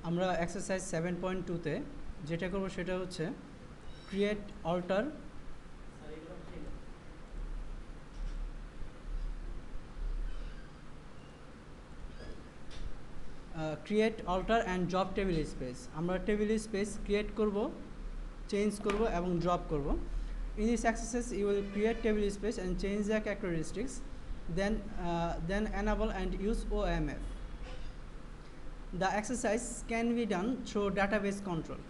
আমরা এক্সারসাইজ 7.2 যেটা করব সেটা হচ্ছে create alter and drop table space. আমরা টেবিল স্পেস ক্রিয়েট করব, চেঞ্জ করব এবং ড্রপ করব। In this exercise you will create table space and change the characteristics, then enable and use OMF. The exercise can be done through database control.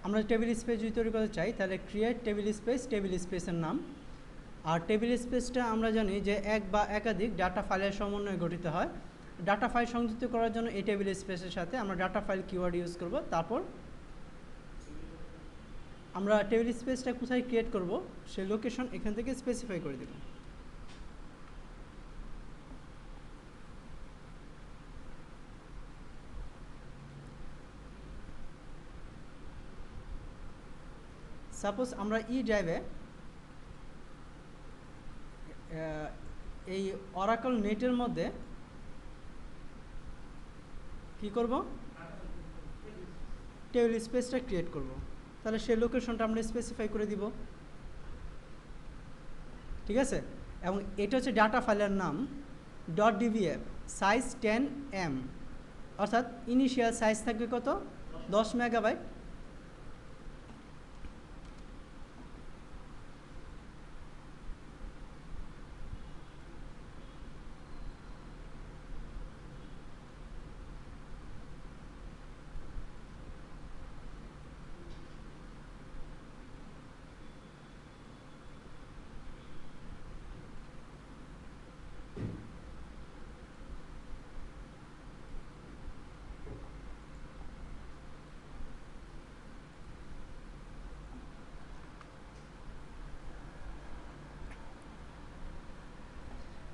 আমরা table space যদি তৈরি করতে চাই তাহলে ক্রিয়েট টেবিল স্পেসের নাম। আর টেবিল স্পেসটা আমরা জানি যে এক বা একাধিক ডাটা ফাইলের সমন্বয়ে গঠিত হয়। ডাটা ফাইল সংযুক্ত করার জন্য এই টেবিল স্পেসের সাথে আমরা ডাটা ফাইল কিওয়ার্ড ইউজ করব। তারপর আমরা টেবিল স্পেসটা কোথায় ক্রিয়েট করব সেই লোকেশন এখান থেকে স্পেসিফাই করে দেব। সাপোজ আমরা ই ড্রাইভে এই অরাকল নেটের মধ্যে কি করব, টেবিল স্পেসটা ক্রিয়েট করব। তাহলে সেই লোকেশনটা আমরা স্পেসিফাই করে দিব, ঠিক আছে। এবং এটা হচ্ছে ডাটা ফাইলের নাম .dbf, সাইজ 10 M, অর্থাৎ ইনিশিয়াল সাইজ থাকবে কত, 10 মেগাবাইট।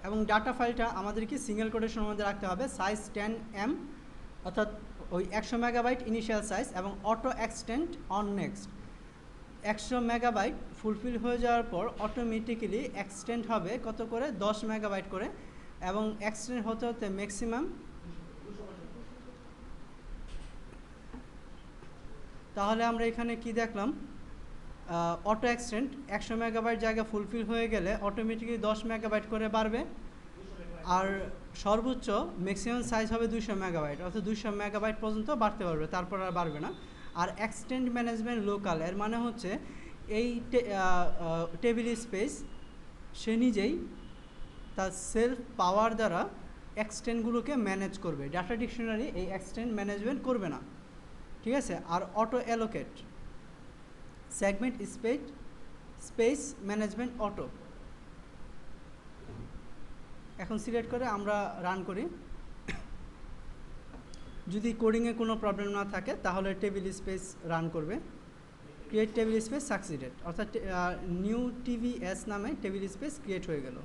এবং ডাটা ফাইলটা আমাদেরকে সিঙ্গেল কোটেশনের মধ্যে রাখতে হবে, সাইজ 10 M, অর্থাৎ ওই 100 মেগাবাইট ইনিশিয়াল সাইজ, এবং auto extend on next. 100 megabyte fulfil হয়ে যাওয়ার পর অটোমেটিক্যালি এক্সটেন্ড হবে কত করে, 10 মেগাবাইট করে, এবং এক্সটেন্ড হতে হতে ম্যাক্সিমাম। তাহলে আমরা এখানে কি দেখলাম, অটো এক্সটেন্ড 100 মেগাবাইট জায়গা ফুলফিল হয়ে গেলে অটোমেটিক্যালি 10 মেগাবাইট করে বাড়বে, আর সর্বোচ্চ ম্যাক্সিমাম সাইজ হবে 200 মেগাবাইট, অর্থাৎ 200 মেগাবাইট পর্যন্ত বাড়তে পারবে, তারপর আর বাড়বে না। আর এক্সটেন্ড ম্যানেজমেন্ট লোকাল, এর মানে হচ্ছে এই টেবিল স্পেস সে নিজেই তার সেলফ পাওয়ার দ্বারা এক্সটেন্ডগুলোকে ম্যানেজ করবে, ডাটা ডিকশনারি এই এক্সটেন্ড ম্যানেজমেন্ট করবে না, ঠিক আছে। আর auto allocate, segment space management auto. এখন সিলেক্ট করে আমরা রান করি। যদি কোডিংয়ে কোনো প্রবলেম না থাকে তাহলে টেবিল স্পেস রান করবে। ক্রিয়েট টেবিল স্পেস সাকসিডেড, অর্থাৎ নিউ টিভিএস নামে টেবিল স্পেস ক্রিয়েট হয়ে গেল।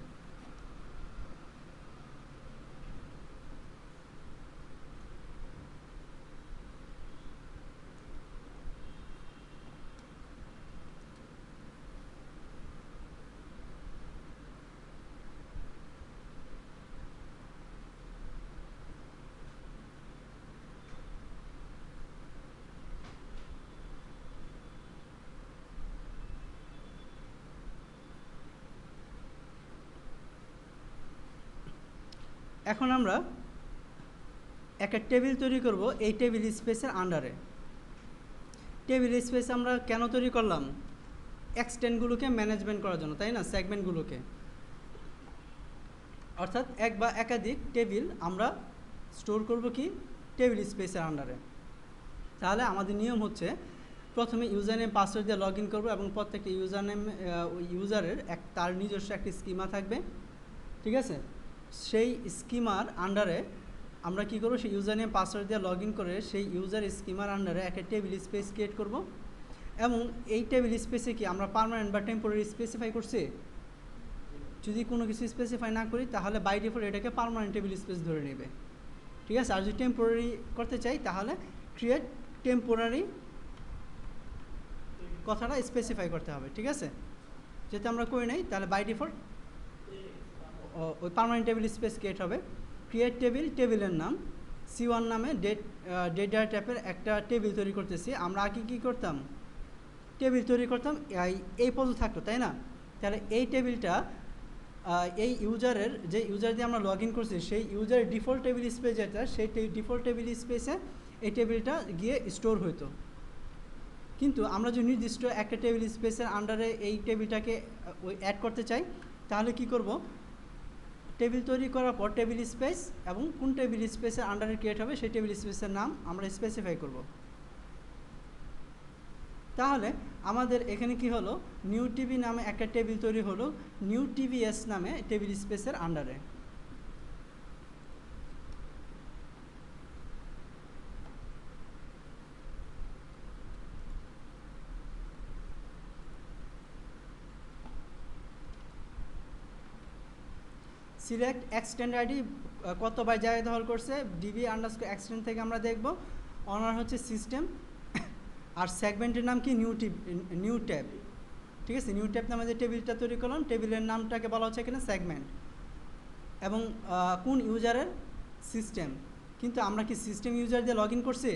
এখন আমরা একটা টেবিল তৈরি করব এই টেবিল স্পেসের আন্ডারে। টেবিল স্পেস আমরা কেন তৈরি করলাম? এক্সটেন্ডগুলোকে ম্যানেজমেন্ট করার জন্য, তাই না? সেগমেন্টগুলোকে, অর্থাৎ এক বা একাধিক টেবিল আমরা স্টোর করব কি টেবিল স্পেসের আন্ডারে। তাহলে আমাদের নিয়ম হচ্ছে প্রথমে ইউজার নেম পাসওয়ার্ড দিয়ে লগ ইন করবো এবং প্রত্যেকটা ইউজার নেম ইউজারের তার নিজস্ব একটি স্কিমা থাকবে, ঠিক আছে? সেই স্কিমার আন্ডারে আমরা কী করবো, সেই ইউজার নেম পাসওয়ার্ড দিয়ে লগ ইন করে সেই ইউজার স্কিমার আন্ডারে একটা টেবিল স্পেস ক্রিয়েট করব। এবং এই টেবিল স্পেসে কি আমরা পার্মানেন্ট বা টেম্পোরারি স্পেসিফাই করছি? যদি কোনো কিছু স্পেসিফাই না করি তাহলে বাই ডিফল্ট এটাকে পার্মানেন্ট টেবিল স্পেস ধরে নেবে, ঠিক আছে? আর যদি টেম্পোরারি করতে চাই তাহলে ক্রিয়েট টেম্পোরারি কথাটা স্পেসিফাই করতে হবে, ঠিক আছে? যেহেতু আমরা করি নাই তাহলে বাই ডিফল্ট ওই পার্মানেন্ট টেবিল স্পেস ক্রিয়েট হবে। ক্রিয়েট টেবিল, টেবিলের নাম C1 নামে ডেট ডাটা টাইপের একটা টেবিল তৈরি করতেছি। আমরা আগে কী করতাম? টেবিল তৈরি করতাম এই পর্যন্ত থাকতো, তাই না? তাহলে এই টেবিলটা এই ইউজারের যে ইউজার দিয়ে আমরা লগ ইন করছি সেই ইউজারের ডিফল্ট টেবিল স্পেস যেটা, সেই ডিফল্ট টেবিল স্পেসে এই টেবিলটা গিয়ে স্টোর হইতো। কিন্তু আমরা যদি নির্দিষ্ট একটা টেবিল স্পেসের আন্ডারে এই টেবিলটাকে অ্যাড করতে চাই তাহলে কি করব? টেবিল তৈরি করার পর টেবিল স্পেস এবং কোন টেবিল স্পেসের আন্ডারে ক্রিয়েট হবে সেই টেবিল স্পেসের নাম আমরা স্পেসিফাই করব। তাহলে আমাদের এখানে কি হলো, নিউ টিভি নামে একটা টেবিল তৈরি হলো নিউ টিভিএস নামে টেবিল স্পেসের আন্ডারে। সিলেক্ট এক্সটেন্ড আইডি কত বাই জায়গায় দখল করছে, ডিবি আন্ডারস্কোর এক্সটেন্ড থেকে আমরা দেখব। অনার হচ্ছে সিস্টেম, আর সেগমেন্টের নাম কি নিউ ট্যাব, ঠিক আছে? নিউ ট্যাব নামে যে টেবিলটা তৈরি করলাম টেবিলের নামটাকে বলা হচ্ছে এখানে সেগমেন্ট। এবং কোন ইউজারের? সিস্টেম। কিন্তু আমরা কি সিস্টেম ইউজার দিয়ে লগ ইন করছি?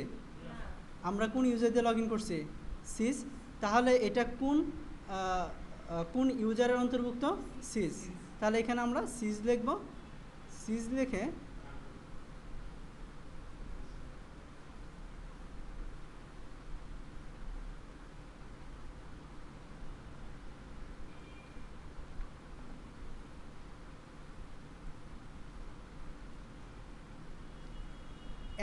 আমরা কোন ইউজার দিয়ে লগ ইন করছি? সিস। তাহলে এটা কোন ইউজারের অন্তর্ভুক্ত? সিস। তাহলে এখানে আমরা সিস লিখব। সিস লিখে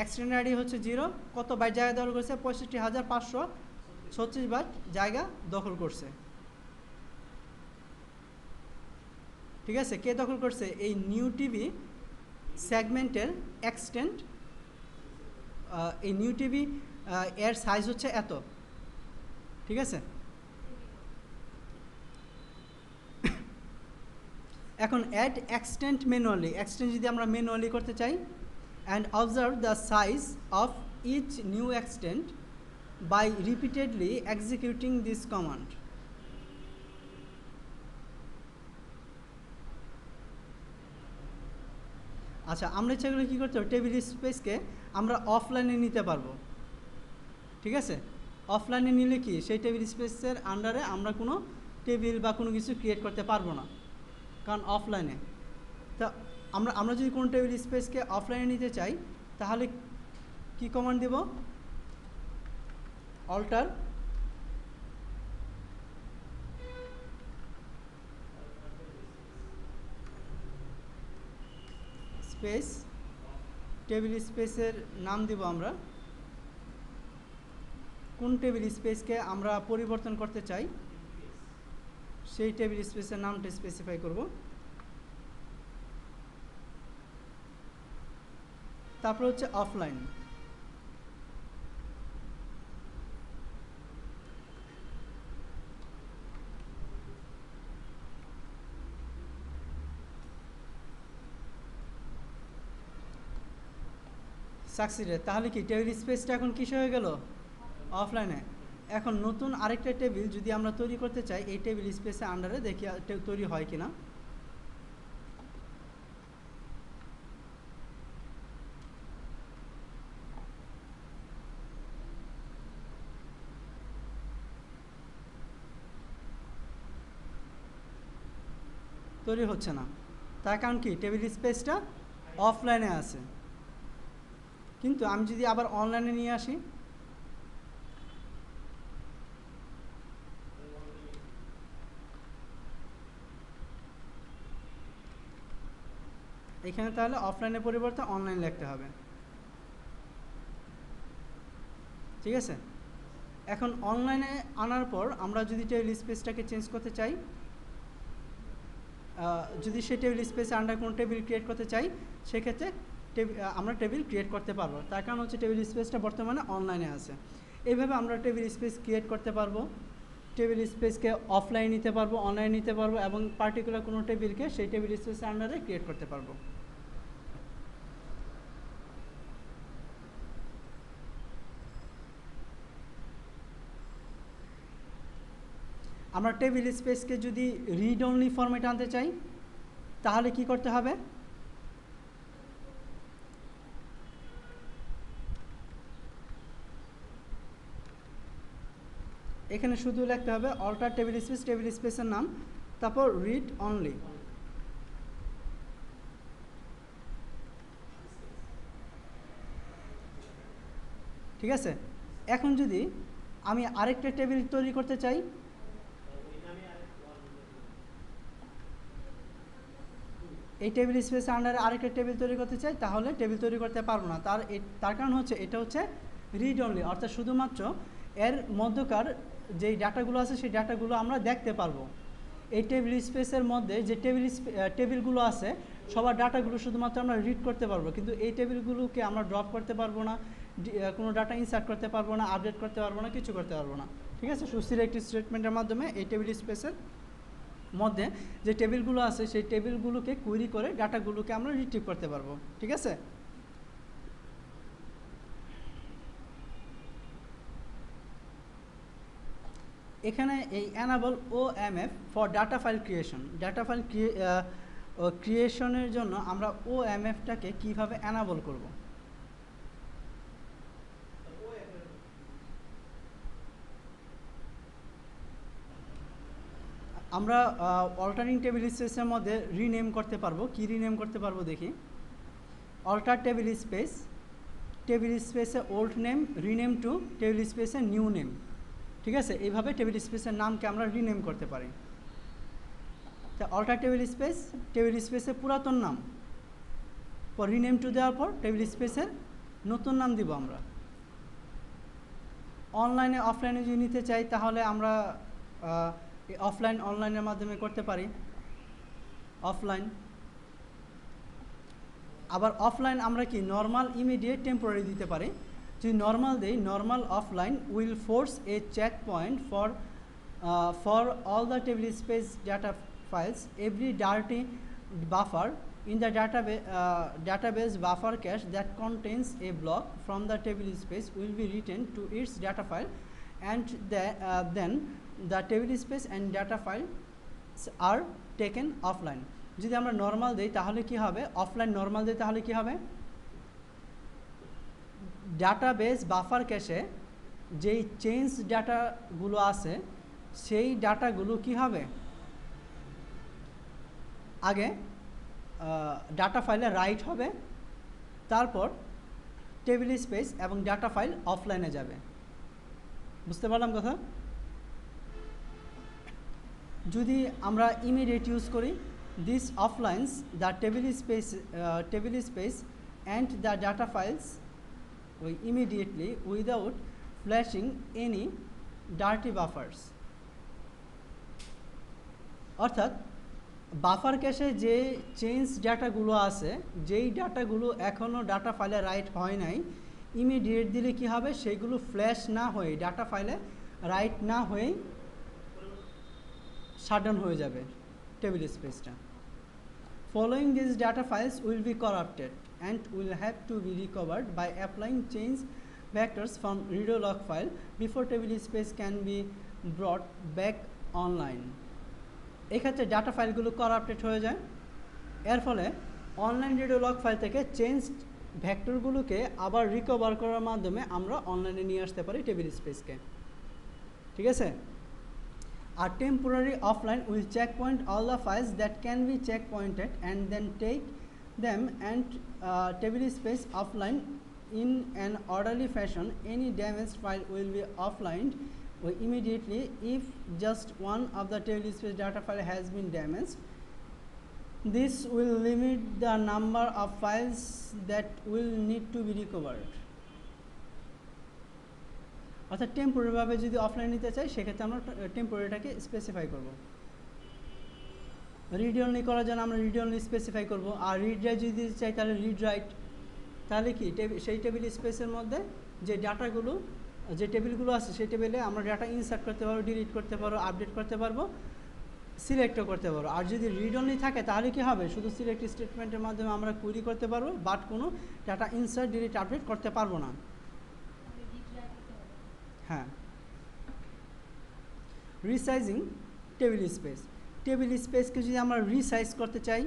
এক্সটেন্ড আইডি হচ্ছে 0, কত বাইট জায়গা দখল করছে? 65,536 বাইট জায়গা দখল করছে, ঠিক আছে? কে দখল করছে? এই নিউ টিভি সেগমেন্টের এক্সটেন্ড। এই নিউ টিভি এর সাইজ হচ্ছে এত, ঠিক আছে? এখন অ্যাড এক্সটেন্ড ম্যানুয়ালি, এক্সটেন্ড যদি আমরা ম্যানুয়ালি করতে চাই, and observe the size of each new extent by repeatedly executing this command. আচ্ছা, আমরা ইচ্ছা করলে কী করতে হবে? টেবিল স্পেসকে আমরা অফলাইনে নিতে পারবো, ঠিক আছে? অফলাইনে নিলে কি সেই টেবিল স্পেসের আন্ডারে আমরা কোনো টেবিল বা কোনো কিছু ক্রিয়েট করতে পারবো না, কারণ অফলাইনে। তা আমরা যদি কোনো টেবিল স্পেসকে অফলাইনে নিতে চাই তাহলে কি কমান্ড দেব? অল্টার স্পেস, টেবিল স্পেসের নাম দিব আমরা, কোন টেবিল স্পেসকে আমরা পরিবর্তন করতে চাই সেই টেবিল স্পেসের নামটা স্পেসিফাই করব। তারপর হচ্ছে অফলাইন। সাকসিডেড। তাহলে কি টেবিল স্পেসটা এখন কিসে হয়ে গেল? অফলাইনে। এখন নতুন আরেকটা টেবিল যদি আমরা তৈরি করতে চাই এই টেবিল স্পেসের আন্ডারে, দেখি তৈরি হয় কিনা। তৈরি হচ্ছে না, তার কারণ কি? টেবিল স্পেসটা অফলাইনে আছে। কিন্তু আমি যদি আবার অনলাইনে নিয়ে আসি, এখানে তাহলে অফলাইনের পরিবর্তে অনলাইন লিখতে হবে। ঠিক আছে, এখন অনলাইনে আনার পর আমরা যদি টেবিল স্পেসটাকে চেঞ্জ করতে চাই, যদি সেই টেবিল স্পেসে আন্ডার কোনো টেবিল ক্রিয়েট করতে চাই, সেক্ষেত্রে আমরা টেবিল ক্রিয়েট করতে পারবো। তার কারণ হচ্ছে টেবিল স্পেসটা বর্তমানে অনলাইনে আছে। এইভাবে আমরা টেবিল স্পেস ক্রিয়েট করতে পারবো, টেবিল স্পেসকে অফলাইন নিতে পারবো, অনলাইন নিতে পারবো, এবং পার্টিকুলার কোনো টেবিলকে সেই টেবিল স্পেসের আন্ডারে ক্রিয়েট করতে পারবো। আমরা টেবিল স্পেসকে যদি রিড অনলি ফরম্যাটে আনতে চাই, তাহলে কি করতে হবে? এখানে শুধু লিখতে হবে অল্টার টেবিল স্পেস, টেবিল স্পেসের নাম, তারপর রিড অনলি। ঠিক আছে, এখন যদি আমি আরেকটা টেবিল তৈরি করতে চাই, এই টেবিল স্পেসের আন্ডারে আরেকটা টেবিল তৈরি করতে চাই, তাহলে টেবিল তৈরি করতে পারবো না। তার কারণ হচ্ছে এটা হচ্ছে রিড অনলি, অর্থাৎ শুধুমাত্র এর মধ্যকার যেই ডাটাগুলো আছে সেই ডাটাগুলো আমরা দেখতে পারবো। এই টেবিল স্পেসের মধ্যে যে টেবিলগুলো আছে সবার ডাটাগুলো শুধুমাত্র আমরা রিড করতে পারবো, কিন্তু এই টেবিলগুলোকে আমরা ড্রপ করতে পারবো না, কোনো ডাটা ইনসার্ট করতে পারবো না, আপডেট করতে পারবো না, কিছু করতে পারবো না। ঠিক আছে, সিলেক্টিভ স্টেটমেন্টের মাধ্যমে এই টেবিল স্পেসের মধ্যে যে টেবিলগুলো আছে সেই টেবিলগুলোকে কুইরি করে ডাটাগুলোকে আমরা রিট্রিভ করতে পারবো। ঠিক আছে, এখানে এই enable OMF for data file creation, data file ক্রিয়েশনের জন্য আমরা OMFটাকে কিভাবে অ্যানাবল করব? আমরা অল্টারিং টেবিল স্পেসের মধ্যে রিনেম করতে পারবো। কি রিনেম করতে পারবো দেখি, অল্টার টেবিল স্পেস, টেবিল স্পেসে old name rename to table স্পেসে নিউ নেম। ঠিক আছে, এইভাবে টেবিল স্পেসের নামকে আমরা রিনেম করতে পারি। তা অল্টার টেবিল স্পেস, টেবিল স্পেসের পুরাতন নাম পর রিনেম টু দেওয়ার পর টেবিল স্পেসের নতুন নাম দিব আমরা। অনলাইনে অফলাইনে যদি নিতে চাই তাহলে আমরা অফলাইন অনলাইনের মাধ্যমে করতে পারি, অফলাইন। আবার অফলাইন আমরা কি নর্মাল, ইমিডিয়েট, টেম্পোরারি দিতে পারি। যদি নর্মাল দেই, normal offline will force a checkpoint for all the table space data files. Every dirty buffer in the database buffer cache that contains a block from the table space will be written to its data file, and then the table space and data files are taken offline. যদি আমরা normal দেই তাহলে কি হবে, offline normal দেই তাহলে কি হবে, ডাটাবেস বাফার ক্যাশে যেই চেঞ্জ ডাটাগুলো আছে সেই ডাটাগুলো কি হবে, আগে ডাটা ফাইলে রাইট হবে, তারপর টেবিল স্পেস এবং ডাটা ফাইল অফলাইনে যাবে। বুঝতে পারলাম কথা? যদি আমরা ইমিডিয়েট ইউজ করি, this offlines the table space and the data files immediately without flashing any dirty buffers. অর্থাৎ বাফার ক্যাশে যে চেঞ্জ ডাটাগুলো আছে, যেই ডাটাগুলো এখনও ডাটা ফাইলে রাইট হয় নাই, ইমিডিয়েট দিলে কি হবে, সেইগুলো ফ্ল্যাশ না হয়ে ডাটা ফাইলে রাইট না হয়েই শাটডাউন হয়ে যাবে টেবিল স্পেসটা। Following this data files will be corrupted and will have to be recovered by applying change vectors from redo log file before table space can be brought back online. এক্ষেত্রে data ফাইলগুলো corrupted হয়ে যায়, এর ফলে online redo log file থেকে change ভেক্টরগুলোকে আবার recover করার মাধ্যমে আমরা অনলাইনে নিয়ে আসতে পারি টেবিল স্পেসকে। ঠিক আছে, আর temporary offline will checkpoint all the files that can be checkpointed and then take them and table space offline in an orderly fashion. Any damaged file will be offlined immediately if just one of the table space data file has been damaged. This will limit the number of files that will need to be recovered. অর্থাৎ টেম্পোরারিভাবে যদি offline নিতে চাই সেক্ষেত্রে আমরা টেম্পোরারিটাকে specify করব। Read only করার জন্য আমরা রিড অনলি স্পেসিফাই করব। আর রিড রাইট যদি দিতে চাই তাহলে রিড রাইট। তাহলে কি সেই টেবিল স্পেসের মধ্যে যে ডাটাগুলো যে টেবিলগুলো আছে সেই টেবিলে আমরা ডাটা ইনসার্ট করতে পারবো, ডিলিট করতে পারবো, আপডেট করতে পারবো, সিলেক্টও করতে পারবো। আর যদি রিড অনলি থাকে তাহলে কি হবে, শুধু সিলেক্ট স্টেটমেন্টের মাধ্যমে আমরা কুইরি করতে পারবো, বাট কোনো ডাটা ইনসার্ট ডিলিট আপডেট করতে পারবো না। হ্যাঁ, রিসাইজিং টেবিল স্পেস। টেবিল স্পেসকে যদি আমরা রিসাইজ করতে চাই,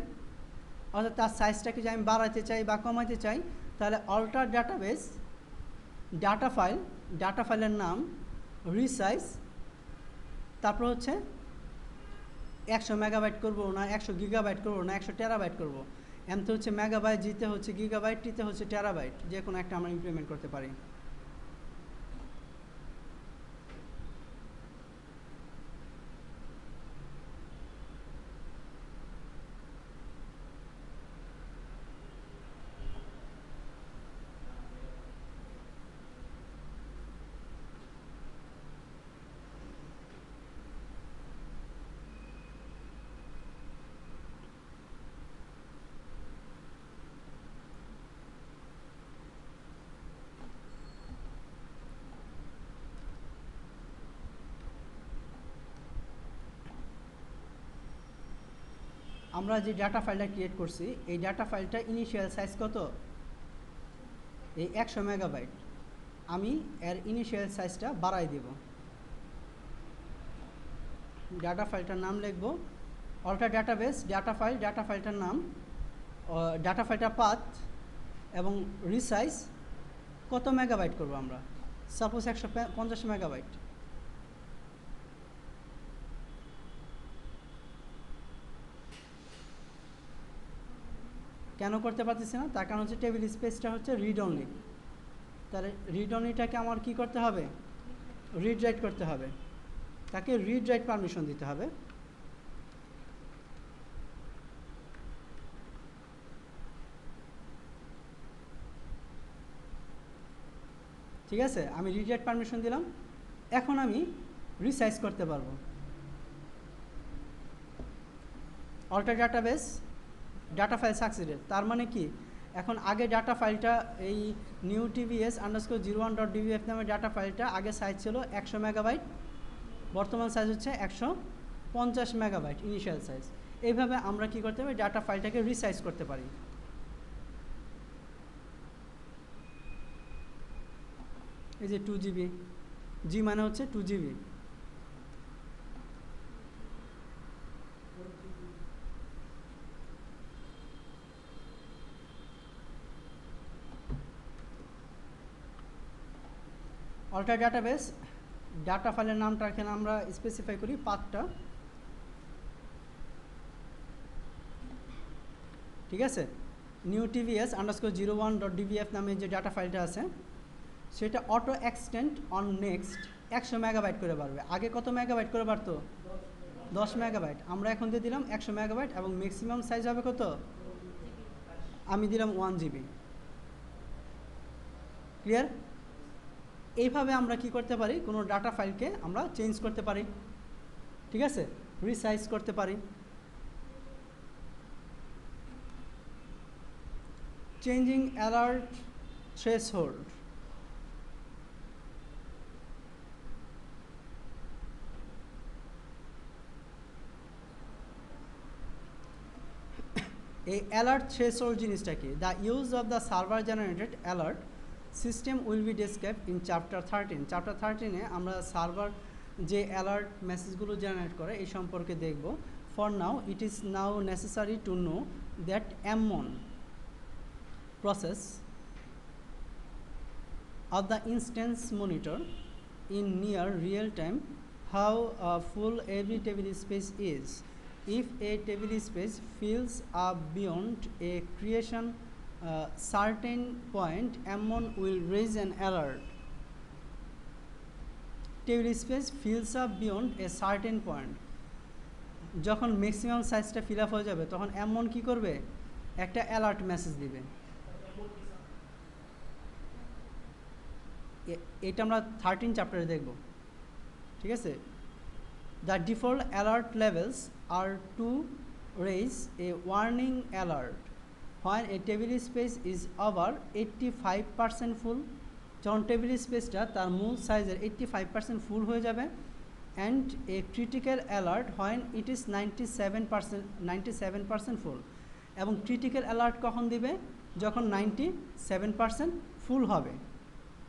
অর্থাৎ তার সাইজটাকে যদি আমি বাড়াতে চাই বা কমাতে চাই, তাহলে অল্টার ডাটাবেস ডাটা ফাইলের নাম রিসাইজ, তারপর হচ্ছে 100 মেগাবাইট করবো না 100 গিগাবাইট করবো না 100 টেরাবাইট করবো। এমতে হচ্ছে মেগাবাইট, জিতে হচ্ছে গিগাবাইট, টিতে হচ্ছে টেরাবাইট, যে কোনো একটা আমরা ইমপ্লিমেন্ট করতে পারি। আমরা যে ডাটা ফাইলটা ক্রিয়েট করছি এই ডাটা ফাইলটা ইনিশিয়াল সাইজ কত, এই 100 মেগাবাইট। আমি এর ইনিশিয়াল সাইজটা বাড়াই দেব। ডাটা ফাইলটার নাম লিখব অল্টার ডাটাবেস ডাটা ফাইলটার নাম, ডাটা ফাইলটার পাথ এবং রিসাইজ কত মেগাবাইট করব আমরা, সাপোজ 150 মেগাবাইট। কেন করতে পারতেছি না, তার কারণ হচ্ছে টেবিল স্পেসটা হচ্ছে রিড অনলি। তাহলে রিড অনলিটাকে আমার কি করতে হবে, রিড রাইট করতে হবে, তাকে রিড রাইট পারমিশন দিতে হবে। ঠিক আছে, আমি রিড রাইট পারমিশন দিলাম। এখন আমি রিসাইজ করতে পারবো। Alter database data file succeeded, তার মানে কি, এখন আগে ডাটা ফাইলটা এই নিউ টিভিএস আন্ডারস্কোর 01.dbf নামে ডাটা ফাইলটা আগে সাইজ ছিল 100 মেগাবাইট, বর্তমান সাইজ হচ্ছে 150 মেগাবাইট ইনিশিয়াল সাইজ। এইভাবে আমরা কি করতে পারি, ডাটা ফাইলটাকে রিসাইজ করতে পারি। এই যে 2 GB, জি মানে হচ্ছে 2 GB। অল্টার ডাটাবেস ডাটা ফাইলের নামটা এখানে আমরা স্পেসিফাই করি, পাথটা। ঠিক আছে, নিউ টিভিএস আন্ডারস্কোর 01.dbf নামে যে ডাটা ফাইলটা আছে সেটা auto extend on next 100 megabyte করে বাড়বে। আগে কত মেগাবাইট করে বাড়তো, 10 মেগাবাইট। আমরা এখন দিয়ে দিলাম 100 মেগাবাইট এবং ম্যাক্সিমাম সাইজ হবে কত, আমি দিলাম 1 GB। ক্লিয়ার? এইভাবে আমরা কি করতে পারি, কোনো ডাটা ফাইলকে আমরা চেঞ্জ করতে পারি। ঠিক আছে, রিসাইজ করতে পারি। চেঞ্জিং অ্যালার্ট থ্রেশহোল্ড, এই অ্যালার্ট থ্রেশহোল্ড জিনিসটা কি, the use of the server generated alert system will be described in chapter 13। Chapter 13-এ আমরা সার্ভার যে অ্যালার্ট মেসেজগুলো জেনারেট করে এই সম্পর্কে দেখব। For now it is now necessary to know that M1 process of the instance monitor in near real time how full every table space is. if a table space fills up beyond a creation certain point, M1 will raise an alert. Table space fills up beyond a certain point. যখন maximum সাইজটা fill up হয়ে যাবে তখন M1 কি করবে, একটা alert message দিবে। এটা আমরা 13 চ্যাপ্টারে দেখব, ঠিক আছে। The default alert levels are to raise a warning alert when a table space is over 85% full. যখন টেবিল স্পেসটা তার মূল সাইজের 85% ফুল হয়ে যাবে, and a critical alert when it is 97% full. এবং ক্রিটিক্যাল অ্যালার্ট কখন দিবে, যখন 97% ফুল হবে,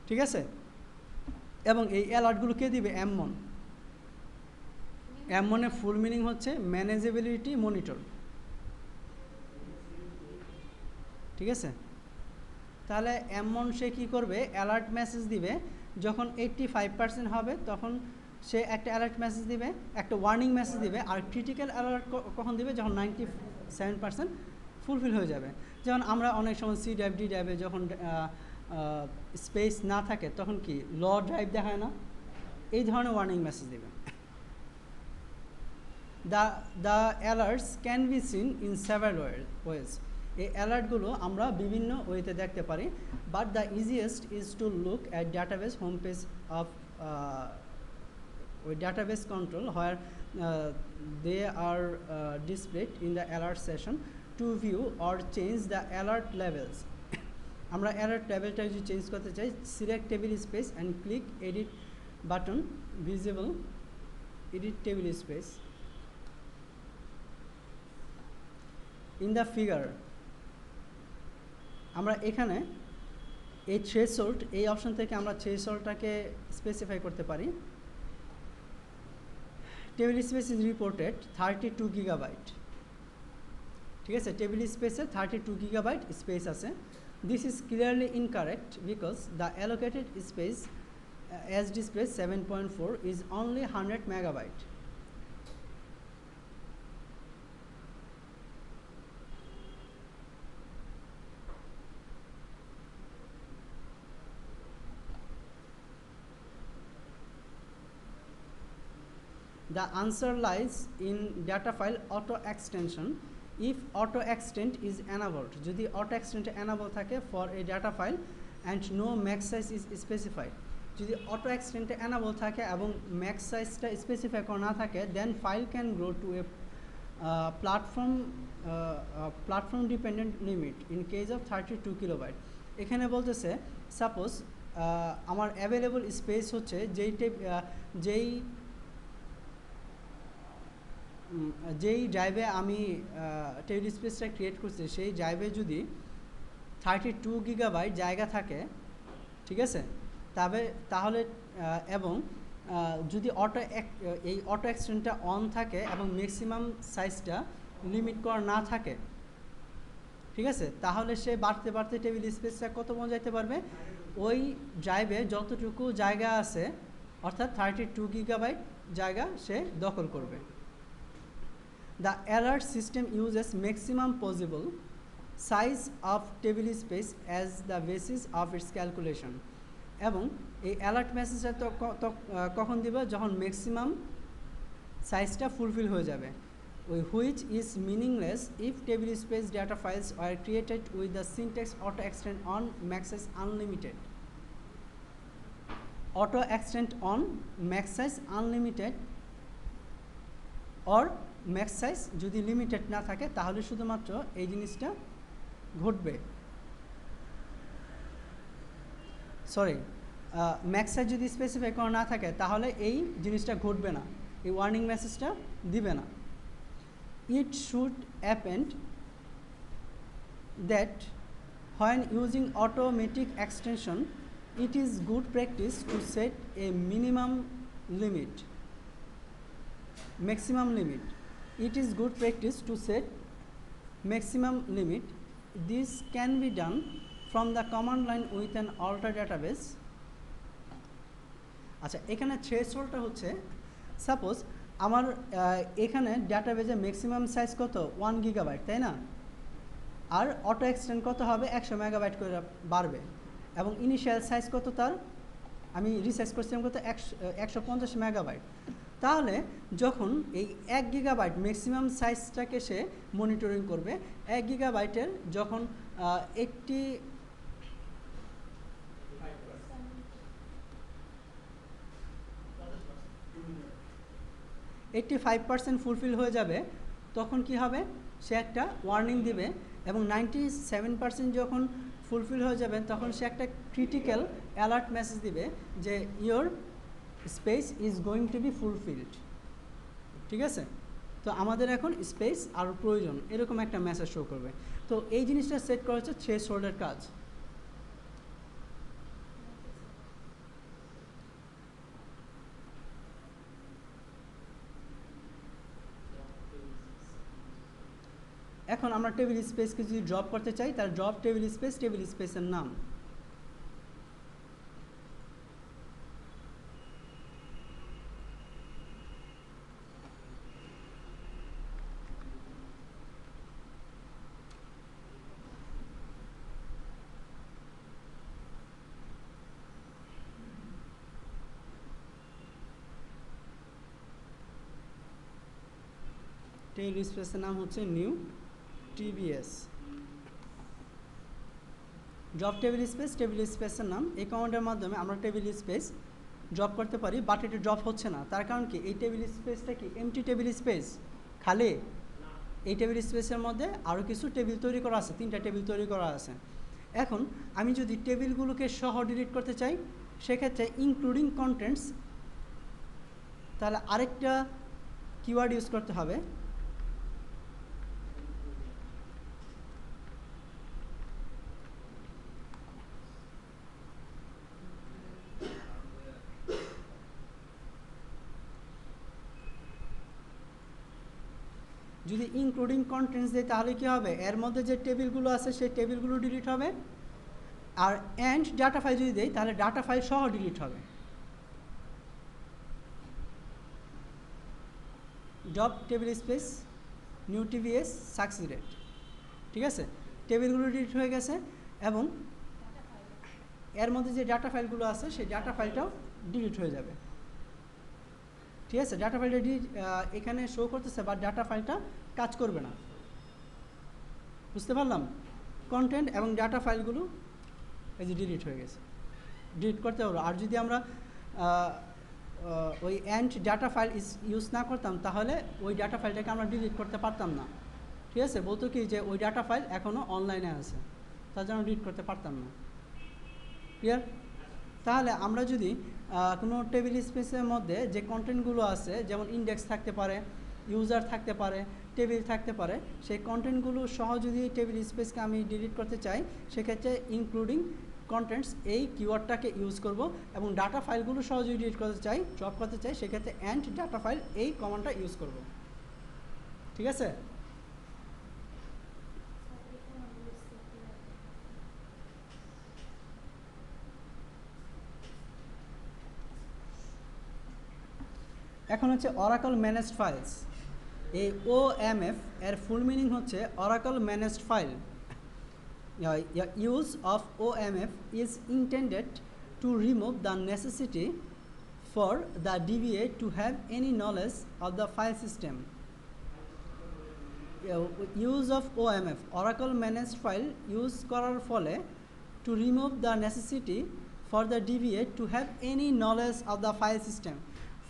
ঠিক আছে। এবং এই অ্যালার্টগুলো কে দিবে, M1। M1 এর ফুল মিনিং হচ্ছে ম্যানেজেবিলিটি মনিটর, ঠিক আছে। তাহলে M1 সে কী করবে, অ্যালার্ট মেসেজ দিবে যখন 85% হবে, তখন সে একটা অ্যালার্ট মেসেজ দিবে, একটা ওয়ার্নিং মেসেজ দিবে। আর ক্রিটিক্যাল অ্যালার্ট কখন দিবে, যখন 97% ফুলফিল হয়ে যাবে। যেমন আমরা অনেক সময় সি ড্রাইভ ডি ড্রাইভে যখন স্পেস না থাকে তখন কি ল ড্রাইভ দেখায় না, এই ধরনের ওয়ার্নিং মেসেজ দিবে। The alerts can be seen in several ways. এই অ্যালার্টগুলো আমরা বিভিন্ন ওয়েতে দেখতে পারি, but the easiest is to look at database home page of database control where they are displayed in the alert session to view or change the alert levels. আমরা alert লেভেলটা যদি চেঞ্জ করতে চাই, select table space and click edit button, visible edit table space. In the figure আমরা এখানে এই threshold, এই option থেকে আমরা থ্রেশহোল্ডটাকে স্পেসিফাই করতে পারি। Table space is reported 32 gigabyte, ঠিক আছে। টেবিল স্পেসে 32 গিগাবাইট স্পেস আছে। This is clearly incorrect because the allocated space as displayed 7.4 is only 100 megabyte. The answer lies in data file auto extension. If auto extend is enabled, যদি auto extend enable থাকে for a data file and no max size is specified, যদি auto extend enable থাকে এবং max size-টা specify করা না থাকে, then file can grow to a platform dependent limit in case of 32 kilobyte. এখানে বলতেছে suppose আমার অ্যাভেলেবল স্পেস হচ্ছে যেই ড্রাইভে আমি টেবিল স্পেসটা ক্রিয়েট করছি, সেই ড্রাইভে যদি 32 গিগাবাইট জায়গা থাকে, ঠিক আছে, তাহলে এবং যদি এই অটো এক্সটেন্ডটা অন থাকে এবং ম্যাক্সিমাম সাইজটা লিমিট করা না থাকে, ঠিক আছে, তাহলে সে বাড়তে বাড়তে টেবিল স্পেসটা কত পৌঁছাইতে পারবে, ওই ড্রাইভে যতটুকু জায়গা আছে অর্থাৎ 32 গিগাবাইট জায়গা সে দখল করবে। The alert system uses maximum possible size of table space as the basis of its calculation. এবং এই অ্যালার্ট মেসেজটা তো কখন দিবে, যখন ম্যাক্সিমাম সাইজটা ফুলফিল হয়ে যাবে। ওই which is meaningless if table space data files R created with the syntax auto extend on max size unlimited. Auto extend on max size unlimited or max size যদি লিমিটেড না থাকে, তাহলে শুধুমাত্র এই জিনিসটা ঘটবে। সরি, ম্যাক্স সাইজ যদি specify করা না থাকে তাহলে এই জিনিসটা ঘটবে না, এই ওয়ার্নিং মেসেজটা দিবে না। It should append that when using automatic extension it is good practice to set a minimum limit, maximum limit. It is good practice to set maximum limit. This can be done from the command line with an alter database. আচ্ছা, এখানে থ্রেশহোল্ডটা হচ্ছে suppose আমার এখানে ডাটাবেজে maximum size কত 1 GB, তাই না? আর auto extend কত হবে 100 MB করে বাড়বে, এবং ইনিশিয়াল সাইজ কত তার আমি রিসার্চ করছিলাম কত 150 MB। তাহলে যখন এই 1 GB ম্যাক্সিমাম সাইজটাকে সে মনিটরিং করবে, 1 GB যখন 85% ফুলফিল হয়ে যাবে, তখন কি হবে, সে একটা ওয়ার্নিং দিবে, এবং 97% যখন ফুলফিল হয়ে যাবে তখন সে একটা ক্রিটিক্যাল অ্যালার্ট মেসেজ দিবে যে your space is going to be fulfilled. ঠিক আছে? তো আমাদের এখন স্পেস আরও প্রয়োজন, এরকম একটা মেসেজ শো করবে। তো এই জিনিসটা সেট করা হচ্ছে থ্রেশহোল্ডের কাজ। এখন আমরা টেবিল স্পেসকে যদি ড্রপ করতে চাই, তার ড্রপ টেবিল স্পেসের নাম। টেবিল স্পেসের নাম হচ্ছে নিউ TBS। ড্রপ টেবিল স্পেসের নাম। এই কমান্ডের মাধ্যমে আমরা টেবিল স্পেস ড্রপ করতে পারি, বাট এটা ড্রপ হচ্ছে না। তার কারণ কি, এই টেবিল স্পেসটা কি এমটি টেবিল স্পেস, খালি। এই টেবিল স্পেসের মধ্যে আরও কিছু টেবিল তৈরি করা আছে, 3টা টেবিল তৈরি করা আছে। এখন আমি যদি টেবিলগুলোকে সহ ডিলিট করতে চাই, সেক্ষেত্রে ইনক্লুডিং কন্টেন্টস, তাহলে আরেকটা কিওয়ার্ড ইউজ করতে হবে। যদি ইনক্লুডিং কন্টেন্টস দেয় তাহলে কী হবে, এর মধ্যে যে টেবিলগুলো আছে সেই টেবিলগুলো ডিলিট হবে। আর অ্যান্ড ডাটা ফাইল যদি দেয় তাহলে ডাটা ফাইল সহ ডিলিট হবে। Drop table space new TBS succeeded. ঠিক আছে, টেবিলগুলো ডিলিট হয়ে গেছে, এবং এর মধ্যে যে ডাটা ফাইলগুলো আছে সেই ডাটা ফাইলটাও ডিলিট হয়ে যাবে। ঠিক আছে, ডাটা ফাইলটা এখানে শো করতেছে, বাট ডাটা ফাইলটা কাজ করবে না। বুঝতে পারলাম? কন্টেন্ট এবং ডাটা ফাইলগুলো এই যে ডিলিট হয়ে গেছে, ডিলিট করতে হলো। আর যদি আমরা ওই অ্যান্ড ডাটা ফাইল ইউজ না করতাম, তাহলে ওই ডাটা ফাইলটাকে আমরা ডিলিট করতে পারতাম না। ঠিক আছে, বলতো কি যে ওই ডাটা ফাইল এখনও অনলাইনে আছে, তার জন্য ডিলিট করতে পারতাম না। ক্লিয়ার? তাহলে আমরা যদি কোনো টেবিল স্পেসের মধ্যে যে কন্টেন্টগুলো আছে, যেমন ইন্ডেক্স থাকতে পারে, ইউজার থাকতে পারে, টেবিল থাকতে পারে, সেই কন্টেন্টগুলো সহ যদি টেবিল স্পেসকে আমি ডিলিট করতে চাই, সেক্ষেত্রে ইনক্লুডিং কন্টেন্টস এই কিওয়ার্ডটাকে ইউজ করব, এবং ডাটা ফাইলগুলো সহ যদি ডিলিট করতে চাই, ড্রপ করতে চাই, সেক্ষেত্রে অ্যান্ড ডাটা ফাইল এই কমান্ডটা ইউজ করব। ঠিক আছে? এখন হচ্ছে অরাকল ম্যানেজড ফাইলস। এই OMF এর ফুল মিনিং হচ্ছে oracle managed file. Use of OMF is intended to remove the necessity for the DBA to have any knowledge of the file system. Use of OMF oracle managed file use করার ফলে to remove the necessity for the DBA to have any knowledge of the file system.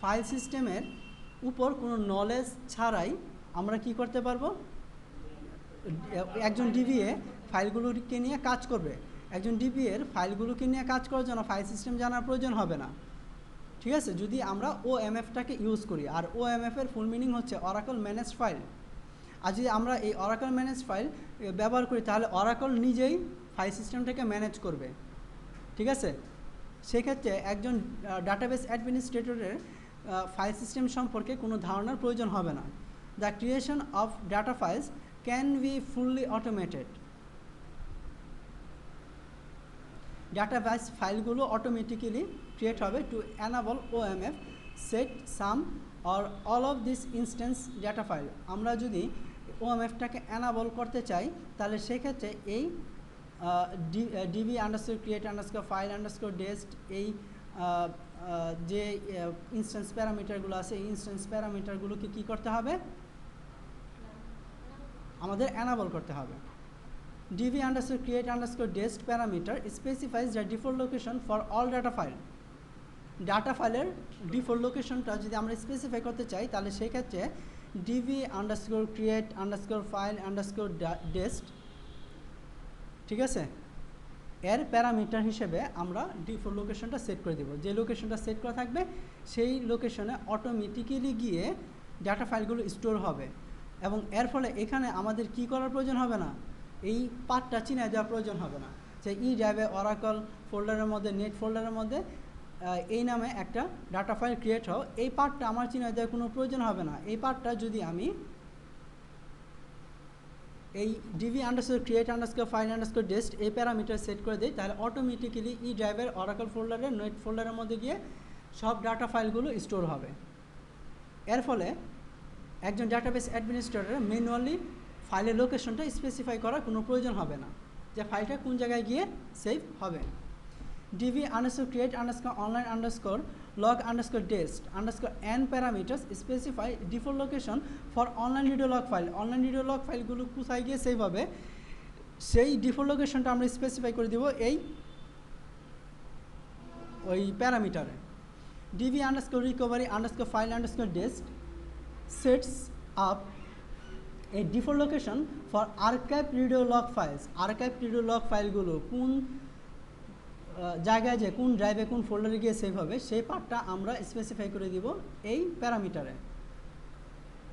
File সিস্টেমের উপর কোনো knowledge ছাড়াই আমরা কি করতে পারবো, একজন DBA ফাইলগুলোকে নিয়ে কাজ করবে। একজন DBA-র ফাইলগুলোকে নিয়ে কাজ করার জন্য ফাইল সিস্টেম জানার প্রয়োজন হবে না। ঠিক আছে, যদি আমরা OMF-টাকে ইউজ করি। আর OMF-এর ফুল মিনিং হচ্ছে অরাকল ম্যানেজ ফাইল। আর যদি আমরা এই অরাকল ম্যানেজ ফাইল ব্যবহার করি, তাহলে অরাকল নিজেই ফাইল সিস্টেমটাকে ম্যানেজ করবে। ঠিক আছে, সেক্ষেত্রে একজন ডাটাবেস অ্যাডমিনিস্ট্রেটরের ফাইল সিস্টেম সম্পর্কে কোনো ধারণার প্রয়োজন হবে না। The creation of data files can be fully automated. Database ফাইলগুলো অটোমেটিক্যালি ক্রিয়েট হবে to enable OMF set some or all of this instance data file আমরা যদি OMF-টাকে enable করতে চাই তাহলে সেক্ষেত্রে এই db underscore create underscore file underscore dest এই যে ইনস্ট্যান্স প্যারামিটারগুলো আছে এই ইনস্ট্যান্স প্যারামিটারগুলোকে কি করতে হবে আমাদের enable করতে হবে db underscore create underscore dest parameter specifies the default location for all data file data ফাইলের ডিফল্ট লোকেশনটা যদি আমরা স্পেসিফাই করতে চাই তাহলে সেই ক্ষেত্রে db underscore create underscore file underscore dest ঠিক আছে এর প্যারামিটার হিসেবে আমরা ডিফল্ট লোকেশনটা সেট করে দেব যে লোকেশনটা সেট করা থাকবে সেই লোকেশনে অটোমেটিক্যালি গিয়ে ডাটা ফাইলগুলো স্টোর হবে এবং এর ফলে এখানে আমাদের কি করার প্রয়োজন হবে না এই পাথটা চিনে দেওয়ার প্রয়োজন হবে না যে ই ড্রাইভে অরাকল ফোল্ডারের মধ্যে নেট ফোল্ডারের মধ্যে এই নামে একটা ডাটা ফাইল ক্রিয়েট হয় এই পার্টটা আমার চিনে দেওয়ার কোনো প্রয়োজন হবে না এই পার্টটা যদি আমি এই db underscore create underscore file underscore dest এই প্যারামিটার সেট করে দিই তাহলে অটোমেটিক্যালি ই ড্রাইভের অরাকল ফোল্ডারে নেট ফোল্ডারের মধ্যে গিয়ে সব ডাটা ফাইলগুলো স্টোর হবে এর ফলে একজন ডাটাবেস অ্যাডমিনিস্ট্রেটর ম্যানুয়ালি ফাইলের লোকেশনটা স্পেসিফাই করার কোনো প্রয়োজন হবে না যে ফাইলটা কোন জায়গায় গিয়ে সেভ হবে db underscore create underscore online underscore log underscore dest underscore n parameters specify default location for online video log file online video log ফাইলগুলো কোথায় গিয়ে সেভ হবে সেই ডিফল্ট লোকেশনটা আমরা স্পেসিফাই করে দেব এই ওই প্যারামিটারে db underscore recovery underscore file underscore dest sets up a default location for archive video log files archive video log ফাইলগুলো কোন জায়গায় যে কোন ড্রাইভে কোন ফোল্ডারে গিয়ে সেভ হবে সেই পার্টটা আমরা স্পেসিফাই করে দিব এই প্যারামিটারে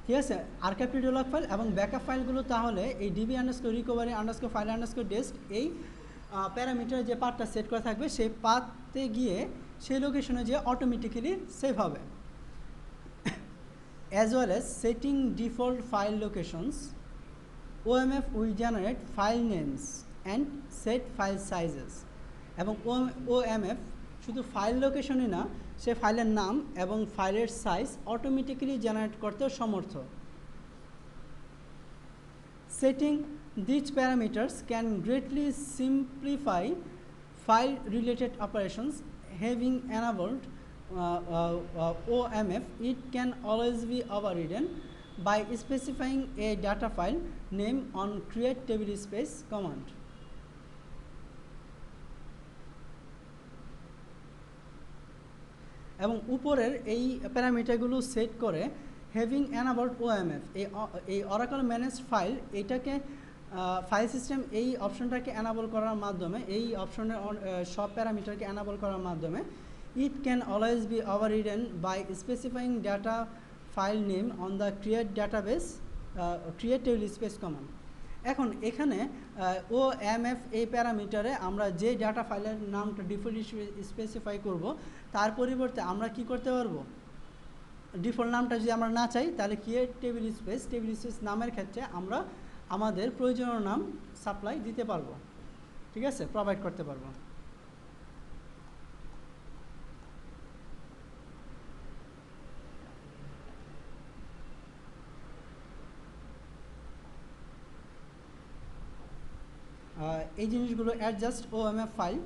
ঠিক আছে আর্কাইভ ভিডিও লগ ফাইল এবং ব্যাকআপ ফাইলগুলো তাহলে এই db underscore recovery underscore file underscore dest এই প্যারামিটারে যে পার্টটা সেট করা থাকবে সেই পাথে গিয়ে সেই লোকেশনে যে অটোমেটিক্যালি সেভ হবে as well as setting default file locations OMF will generate file names and set file sizes এবং OMF শুধু ফাইল লোকেশনই না সে ফাইলের নাম এবং ফাইলের সাইজ অটোমেটিক্যালি জেনারেট করতেও সমর্থ setting this parameters can greatly simplify file related operations having enabled OMF it can always be overridden by specifying a data file name on create table space command এবং উপরের এই প্যারামিটারগুলো set করে having enabled OMF এই oracle manage file এটাকে file system এই অপশনটাকে enable করার মাধ্যমে এই অপশনের সব প্যারামিটারকে enable করার মাধ্যমে it can always be overridden by specifying data file name on the create database create table space command এখন এখানে OMF এই প্যারামিটারে আমরা যে ডাটা ফাইলের নামটা ডিফল্ট স্পেসিফাই করব তার পরিবর্তে আমরা কি করতে পারবো ডিফল্ট নামটা যদি আমরা না চাই তাহলে ক্রিয়েট টেবিল স্পেস নামের ক্ষেত্রে আমরা আমাদের প্রয়োজনীয় নাম সাপ্লাই দিতে পারবো ঠিক আছে প্রোভাইড করতে পারবো এই জিনিসগুলো adjust OMF file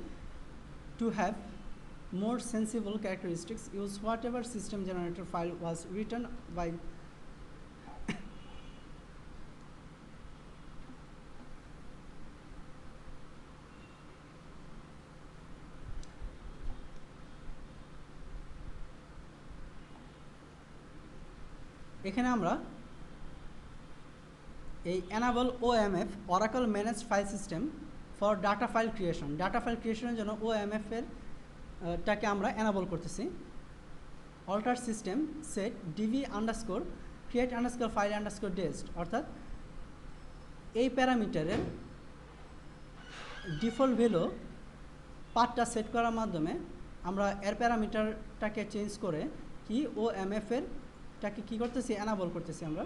to have more sensible characteristics use whatever system generator file was written by এখানে আমরা এই enable OMF Oracle Managed File System for data file creation data file creation এর জন্য OMF এর টাকে আমরা enable করতেছি alter system set db underscore create underscore file underscore dest অর্থাৎ এই প্যারামিটারের ডিফল্ট ভ্যালু পাথটা সেট করার মাধ্যমে আমরা এর প্যারামিটারটাকে চেঞ্জ করে কি OMF এর টাকে কি করতেছি enable করতেছি আমরা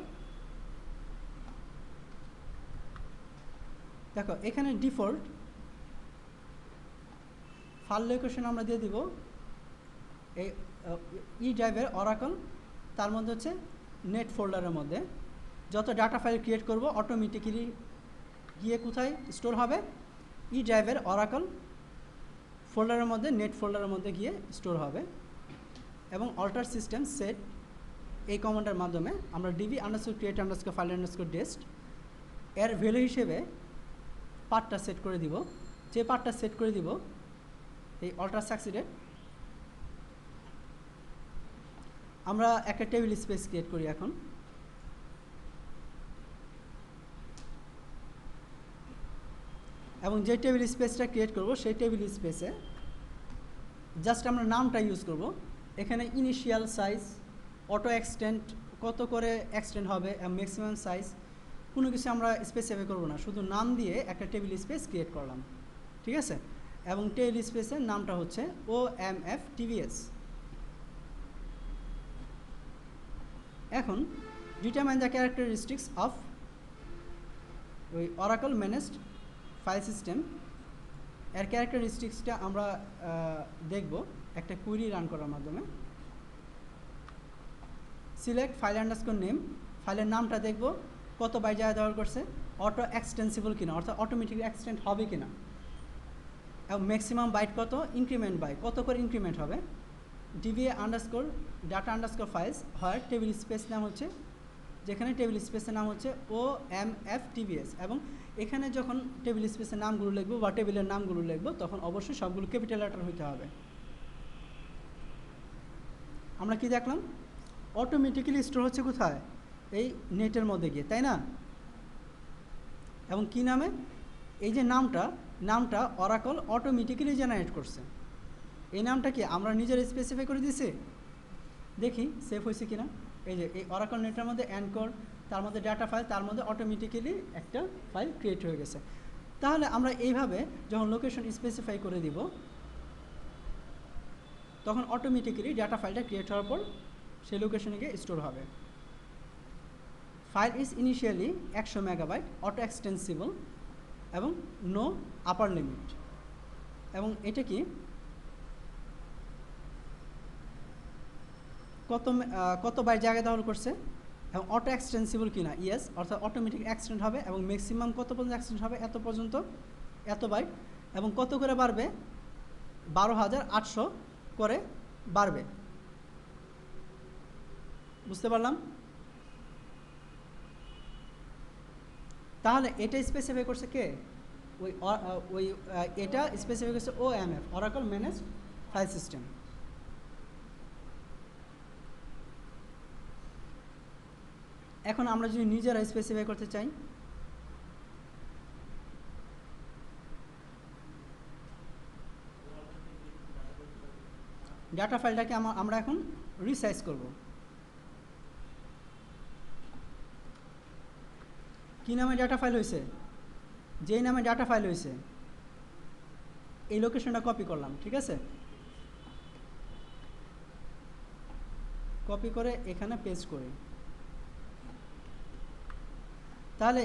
দেখো এখানে ডিফল্ট ফাইল লোকেশন আমরা দিয়ে দিব এই ই ড্রাইভের অরাকল তার মধ্যে হচ্ছে নেট ফোল্ডারের মধ্যে যত ডাটা ফাইল ক্রিয়েট করব অটোমেটিক্যালি গিয়ে কোথায় স্টোর হবে, ই ড্রাইভের অরাকল ফোল্ডারের মধ্যে, নেট ফোল্ডারের মধ্যে গিয়ে স্টোর হবে। এবং অল্টার সিস্টেম সেট এই কমান্ডের মাধ্যমে আমরা db_create_file_dest এর ভ্যালু হিসেবে পার্টটা সেট করে দিব। যে পার্টটা সেট করে দিব এই অল্টার সাকসিডেড, আমরা একটা টেবিল স্পেস ক্রিয়েট করি এখন। এবং যে টেবিল স্পেসটা ক্রিয়েট করব সেই টেবিল স্পেসে জাস্ট আমরা নামটা ইউজ করব। এখানে ইনিশিয়াল সাইজ, অটো এক্সটেন্ড কত করে এক্সটেন্ড হবে, ম্যাক্সিমাম সাইজ কোনো কিছু আমরা স্পেসিফাই করব না, শুধু নাম দিয়ে একটা টেবিল স্পেস ক্রিয়েট করলাম, ঠিক আছে। এবং টেবিল স্পেসের নামটা হচ্ছে OMFTVS। এখন ডিটারমাইন দ্য ক্যারেক্টারিস্টিক্স অফ ওই অরাকল ম্যানেজড ফাইল সিস্টেম এর ক্যারেক্টারিস্টিক্সটা আমরা দেখব একটা কুইরি রান করার মাধ্যমে। সিলেক্ট ফাইল আন্ডারস্কোর নেম, ফাইলের নামটা দেখব কত বাইট জায়গা ব্যবহার করছে, অটো এক্সটেন্সিবল কিনা অর্থাৎ অটোমেটিক এক্সটেন্ড হবে কিনা, এবং ম্যাক্সিমাম বাইট কত, ইনক্রিমেন্ট বাই কত করে ইনক্রিমেন্ট হবে। DBA_data_files হয় টেবিল স্পেস নাম হচ্ছে, যেখানে টেবিল স্পেসের নাম হচ্ছে OMFTVS। এবং এখানে যখন টেবিল স্পেসের নামগুলো লিখবো বা টেবিলের নামগুলো লিখবো তখন অবশ্যই সবগুলো ক্যাপিটাল লেটার হইতে হবে। আমরা কি দেখলাম, অটোমেটিক্যালি স্টোর হচ্ছে কোথায়, এই নেটের মধ্যে গিয়ে, তাই না। এবং কি নামে, এই যে নামটা অরাকল অটোমেটিক্যালি জেনারেট করছে। এই নামটা কি আমরা নিজের স্পেসিফাই করে দিয়েছি, দেখি সেভ হয়েছে কিনা। এই যে এই অরাকল নেটের মধ্যে অ্যানকর, তার মধ্যে ডাটা ফাইল, তার মধ্যে অটোমেটিক্যালি একটা ফাইল ক্রিয়েট হয়ে গেছে। তাহলে আমরা এইভাবে যখন লোকেশন স্পেসিফাই করে দিব তখন অটোমেটিক্যালি ডাটা ফাইলটা ক্রিয়েট হওয়ার পর সেই লোকেশনে গিয়ে স্টোর হবে। File is initially 100 megabyte, auto extensible এবং নো আপার লিমিট। এবং এটা কি কত বাইট জায়গা দখল করছে এবং অটো এক্সটেন্সিবল কিনা, ইয়েস, অর্থাৎ অটোমেটিক এক্সটেন্ড হবে এবং ম্যাক্সিমাম কত পর্যন্ত এক্সটেন্ড হবে, এত পর্যন্ত, এত বাইট। এবং কত করে বাড়বে, 12,800 করে বাড়বে। বুঝতে পারলাম। তাহলে এটা স্পেসিফাই করছে কে, এটা স্পেসিফাই করছে OMF, oracle managed file system. এখন আমরা যদি নিজেরা স্পেসিফাই করতে চাই, ডাটা ফাইলটাকে আমরা এখন রিসাইজ করব। কি নামে ডাটা ফাইল হয়েছে, যেই নামে ডাটা ফাইল হয়েছে এই লোকেশনটা কপি করলাম, ঠিক আছে। কপি করে এখানে পেস্ট করি। তাহলে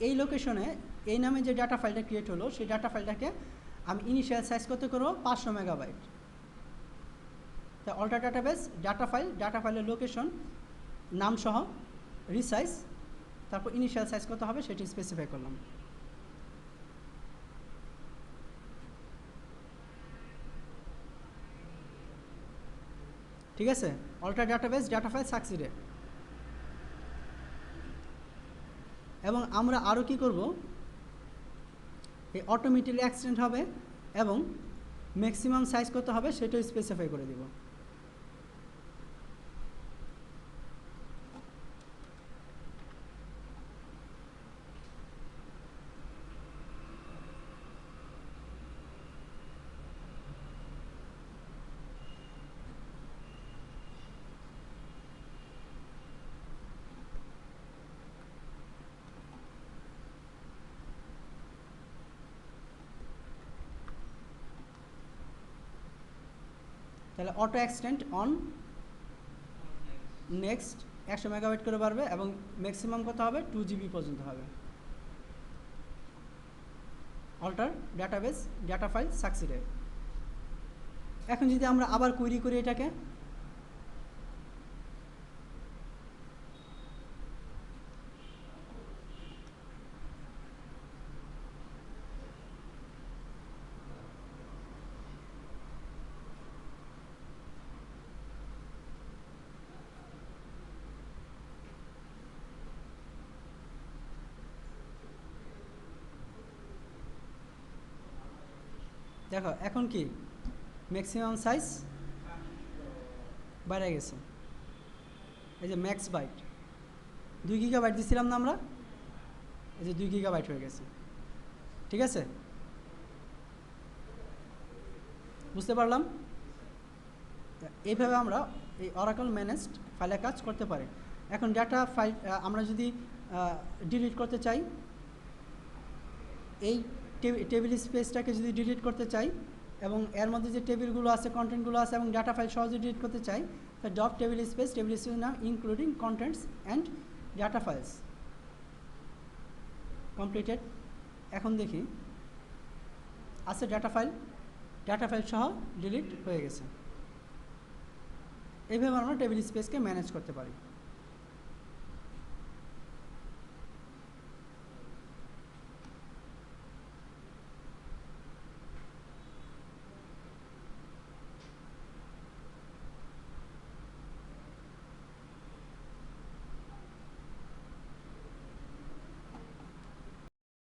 এই লোকেশনে এই নামে যে ডাটা ফাইলটা ক্রিয়েট হলো সেই ডাটা ফাইলটাকে আমি ইনিশিয়াল সাইজ কত করবো, 500 মেগাবাইট। তা অল্টার ডাটাবেস ডাটা ফাইলের লোকেশন নাম সহ রিসাইজ, তারপর ইনিশিয়াল সাইজ কত হবে সেটি স্পেসিফাই করলাম। ঠিক আছে, alter database data file succeeded. এবং আমরা আরও কি করব, এই অটোমেটিক্যালি এক্সটেন্ড হবে এবং ম্যাক্সিমাম সাইজ কত হবে সেটাও স্পেসিফাই করে দিব। তাহলে auto extend on next 100 megabyte করে বাড়বে এবং ম্যাক্সিমাম কত হবে, 2 GB পর্যন্ত হবে। Alter database data file succeeded. এখন যদি আমরা আবার কুইরি করি এটাকে, দেখো এখন কি ম্যাক্সিমাম সাইজ বাইরে গেছে, এই যে ম্যাক্স বাইট 2 GB দিছিলাম না আমরা, এই যে 2 GB হয়ে গেছে। ঠিক আছে, বুঝতে পারলাম? এইভাবে আমরা এই অরাকল ম্যানেজড ফাইলে কাজ করতে পারি। এখন ডাটা ফাইল আমরা যদি ডিলিট করতে চাই, এই টেবিল স্পেসটাকে যদি ডিলিট করতে চাই এবং এর মধ্যে যে টেবিলগুলো আছে, কন্টেন্টগুলো আছে এবং ডাটা ফাইল সহজে ডিলিট করতে চাই, তাহলে ডট টেবিল স্পেস নাম including contents and data files completed. এখন দেখি আছে ডাটা ফাইল সহ ডিলিট হয়ে গেছে। এইভাবে আমরা টেবিল স্পেসকে ম্যানেজ করতে পারি।